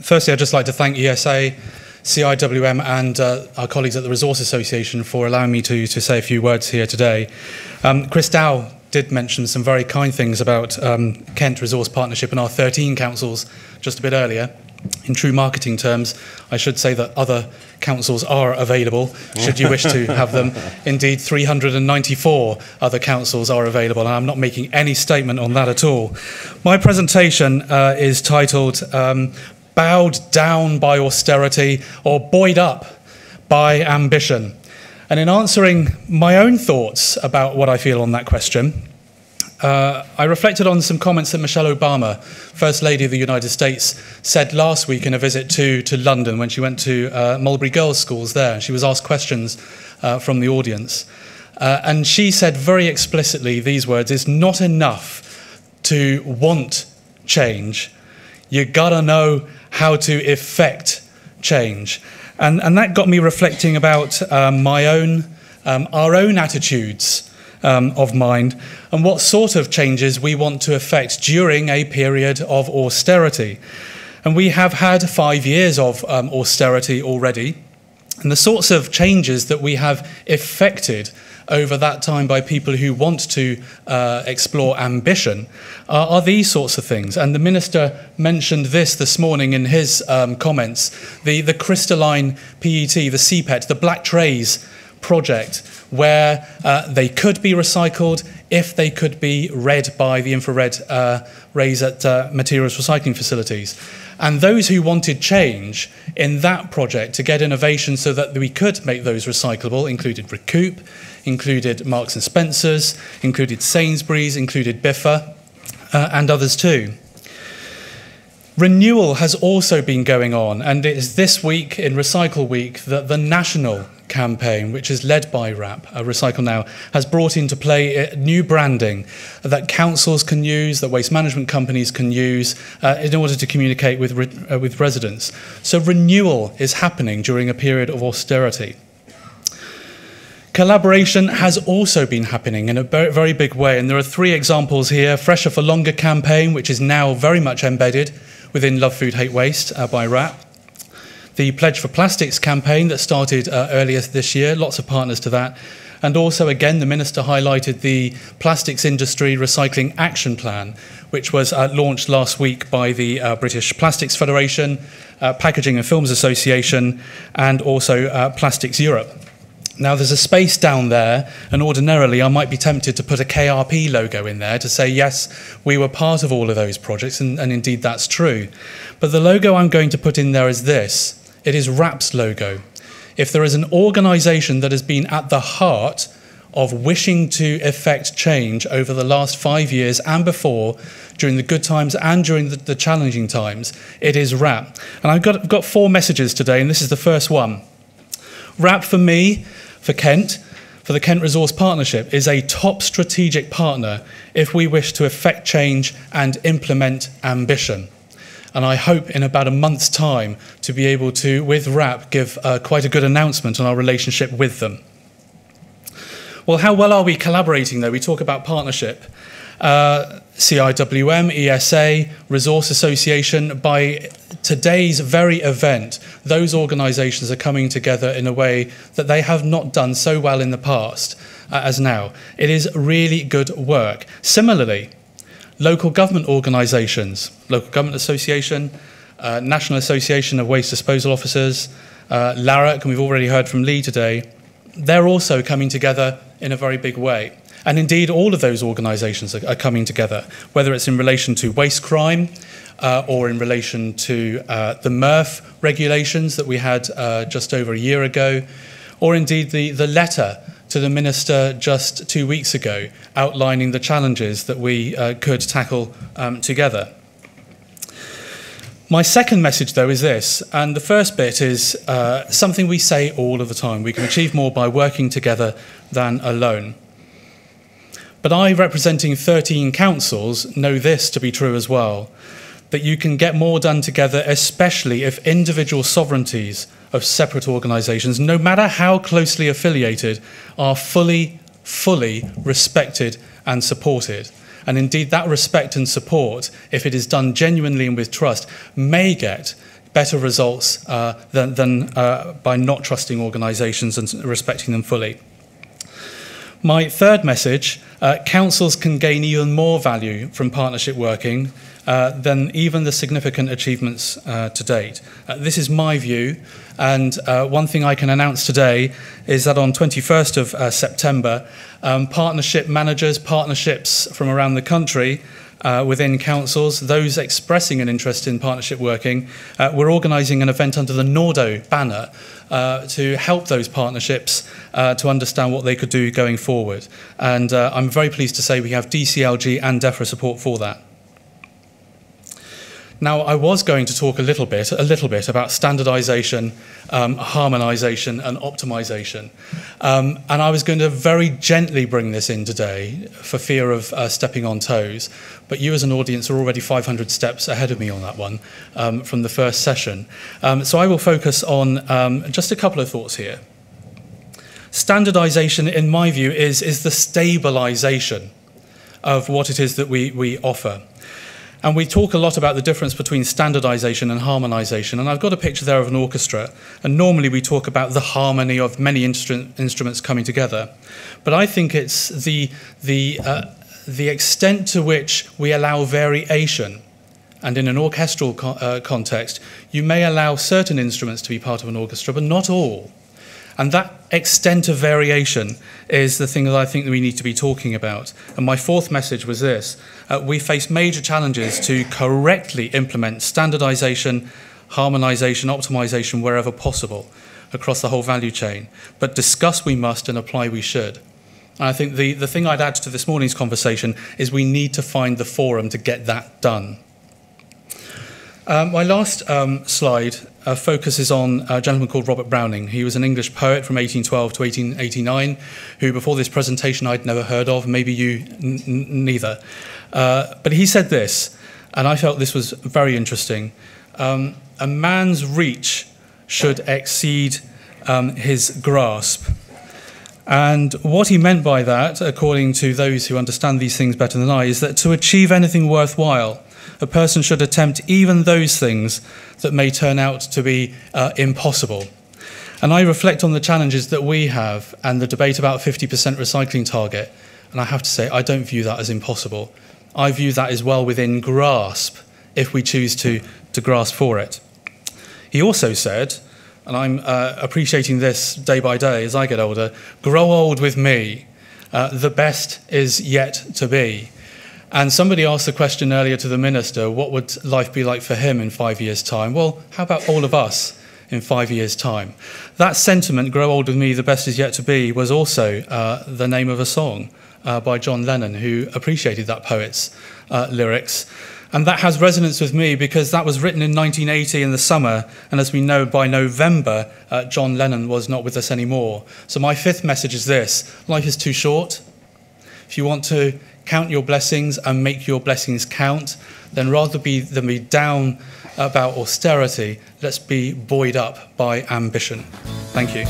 Firstly, I'd just like to thank ESA, CIWM and our colleagues at the Resource Association for allowing me to say a few words here today. Chris Dow did mention some very kind things about Kent Resource Partnership and our 13 councils just a bit earlier. In true marketing terms, I should say that other councils are available, should you wish to have them. Indeed, 394 other councils are available, and I'm not making any statement on that at all. My presentation is titled Bowed Down by Austerity or Buoyed Up by Ambition. And in answering my own thoughts about what I feel on that question, I reflected on some comments that Michelle Obama, First Lady of the United States, said last week in a visit to London when she went to Mulberry Girls' Schools there. She was asked questions from the audience. And she said very explicitly these words: it's not enough to want change. You gotta know how to effect change. And that got me reflecting about our own attitudes of mind and what sort of changes we want to effect during a period of austerity. And we have had 5 years of austerity already, and the sorts of changes that we have effected over that time by people who want to explore ambition are these sorts of things. And the Minister mentioned this morning in his comments, the crystalline PET, the CPET, the black trays project, where they could be recycled if they could be read by the infrared rays at materials recycling facilities. And those who wanted change in that project to get innovation so that we could make those recyclable included Recoup, included Marks & Spencer's, included Sainsbury's, included Biffa, and others too. Renewal has also been going on, and it is this week, in Recycle Week, that the national campaign, which is led by RAP, Recycle Now, has brought into play new branding that councils can use, that waste management companies can use in order to communicate with residents. So renewal is happening during a period of austerity. Collaboration has also been happening in a very big way, and there are 3 examples here. Fresher for Longer campaign, which is now very much embedded within Love Food Hate Waste by RAP. The Pledge for Plastics campaign that started earlier this year, lots of partners to that. And also, again, the Minister highlighted the Plastics Industry Recycling Action Plan, which was launched last week by the British Plastics Federation, Packaging and Films Association, and also Plastics Europe. Now, there's a space down there, and ordinarily I might be tempted to put a KRP logo in there to say, yes, we were part of all of those projects, and indeed that's true. But the logo I'm going to put in there is this. It is RAP's logo. If there is an organisation that has been at the heart of wishing to effect change over the last 5 years and before, during the good times and during the challenging times, it is RAP. And I've got 4 messages today, and this is the first one. RAP for me, for Kent, for the Kent Resource Partnership, is a top strategic partner if we wish to effect change and implement ambition. And I hope in about a month's time to be able to, with RAP, give quite a good announcement on our relationship with them. Well, how well are we collaborating, though? We talk about partnership. CIWM, ESA, Resource Association, by today's very event, those organisations are coming together in a way that they have not done so well in the past as now. It is really good work. Similarly, local government organisations, Local Government Association, National Association of Waste Disposal Officers, LARAC, and we've already heard from Lee today, they're also coming together in a very big way. And indeed, all of those organisations are coming together, whether it's in relation to waste crime or in relation to the MRF regulations that we had just over a year ago, or indeed the letter to the Minister just 2 weeks ago outlining the challenges that we could tackle together. My second message, though, is this, and the first bit is something we say all of the time. We can achieve more by working together than alone. But I, representing 13 councils, know this to be true as well, that you can get more done together, especially if individual sovereignties of separate organisations, no matter how closely affiliated, are fully respected and supported. And indeed, that respect and support, if it is done genuinely and with trust, may get better results than by not trusting organisations and respecting them fully. My third message, councils can gain even more value from partnership working than even the significant achievements to date. This is my view, and one thing I can announce today is that on 21st of September, partnership managers, partnerships from around the country within councils, those expressing an interest in partnership working, we're organising an event under the Nordo banner to help those partnerships to understand what they could do going forward. And I'm very pleased to say we have DCLG and DEFRA support for that. Now, I was going to talk a little bit about standardization, harmonization, and optimization. And I was going to very gently bring this in today for fear of stepping on toes. But you as an audience are already 500 steps ahead of me on that one from the first session. So I will focus on just a couple of thoughts here. Standardization, in my view, is the stabilization of what it is that we offer. And we talk a lot about the difference between standardization and harmonization. And I've got a picture there of an orchestra. And normally we talk about the harmony of many instruments coming together. But I think it's the extent to which we allow variation. And in an orchestral context, you may allow certain instruments to be part of an orchestra, but not all. And that extent of variation is the thing that I think that we need to be talking about. And my fourth message was this. We face major challenges to correctly implement standardization, harmonization, optimization wherever possible across the whole value chain. But discuss we must and apply we should. And I think the thing I'd add to this morning's conversation is we need to find the forum to get that done. My last slide focuses on a gentleman called Robert Browning. He was an English poet from 1812 to 1889, who before this presentation I'd never heard of, maybe you neither. But he said this, and I felt this was very interesting. A man's reach should exceed his grasp. And what he meant by that, according to those who understand these things better than I, is that to achieve anything worthwhile, a person should attempt even those things that may turn out to be impossible. And I reflect on the challenges that we have and the debate about 50% recycling target, and I have to say I don't view that as impossible. I view that as well within grasp if we choose to grasp for it. He also said, and I'm appreciating this day by day as I get older, grow old with me, the best is yet to be. And somebody asked the question earlier to the minister, what would life be like for him in 5 years' time? Well, how about all of us in 5 years' time? That sentiment, grow old with me, the best is yet to be, was also the name of a song by John Lennon, who appreciated that poet's lyrics. And that has resonance with me because that was written in 1980 in the summer, and as we know, by November, John Lennon was not with us anymore. So my fifth message is this: life is too short. If you want to count your blessings and make your blessings count, then rather than be down about austerity, let's be buoyed up by ambition. Thank you.